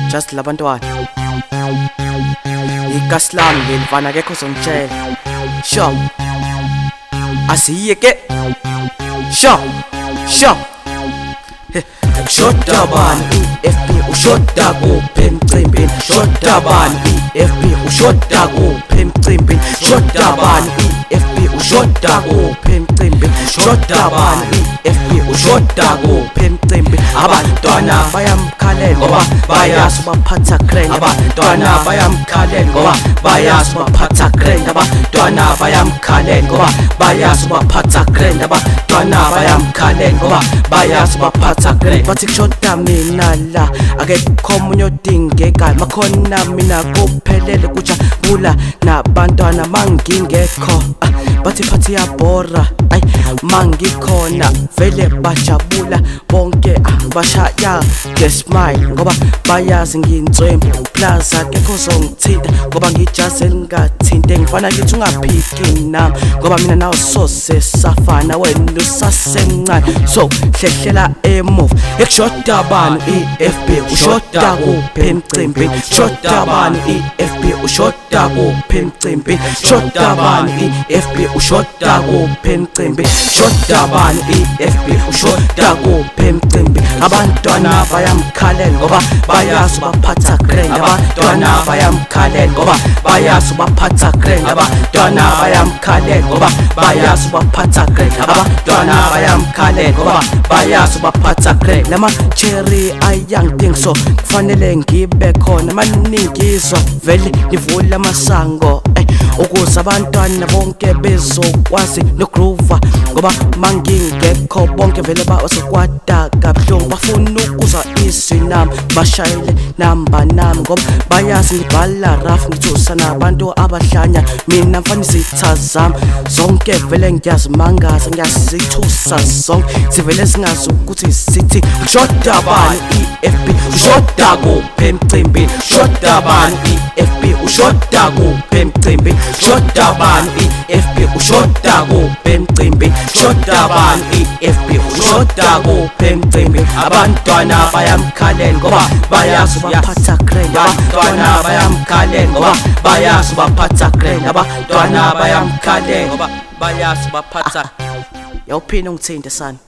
just labantwana igasi lami ngelivana kekho zongitshela sho asiyeke sho Shoda bani EFB ushoda kuphi emcimbini Shoda bani EFB ushoda kuphi emcimbini Shoda bani EFB ushoda kuphi emcimbini Shoda bani EFB ushoda kuphi emcimbini Abantwana bayamkhalela ngoba bayazi baphatha grand Abantwana bayamkhalela ngoba bayazi baphatha grand Abantwana bayamkhalela ngoba bayazi baphatha grand Abantwana bayamkhalela ngoba bayazi baphatha grand bathi kushoda mina la akekho omunye odingekayo makhona mina kuphelele kujabula nabantwana mangingekho bathi phathi yabhora ay mangikhona vele bajabula bonke bashaya ngesmile ngoba bayazi ngiyinswembu plus akekho zongithinta ngoba ngijazi elingathinte ngifana kithi ungaphiki nami ngoba mina nawe sose safana wena usasemncane so hlehlela emuva Shoda bani EFB ushoda kuphi emcimbini Shoda bani EFB ushoda kuphi emcimbini Shoda bani EFB ushoda kuphi emcimbini Shoda bani EFB ushoda kuphi emcimbini Abantwana bayamkhalela ngoba bayazi baphatha grand Abantwana bayamkhalela ngoba bayazi baphatha grand Abantwana bayamkhalela ngoba bayazi baphatha grand Abantwana bayamkhalela ngoba bayazi baphatha grand Lama cherry ayangidingi so kufanele ngibe khona maningizwa vele nivula amasango ukuze abantwana bonke bezokwazi nogroova ngoba mangingekho bonke vele bazokwada kabuhlungu bafuna ukuzwa izwi nami bashayele namba nami ngoba bayazi ngibhala rough ngithusa nabantu abahlanya mina mfana izitha zami zonke vele ngiyazimangaza ngiyazithusa zonke sivele singazi ukuthi sithi Shoda bani EFB ushoda kuphi emcimbini Shoda bani EFB ushoda kuphi emcimbini Shoda bani EFB ushoda kuphi emcimbini Shoda bani EFB ushoda kuphi emcimbini Abantwana bayamkhalela ngoba bayazi baphatha grand Abantwana bayamkhalela ngoba bayazi baphatha grand Abantwana bayamkhalela ngoba bayazi baphatha Yawuphina ungithinte sana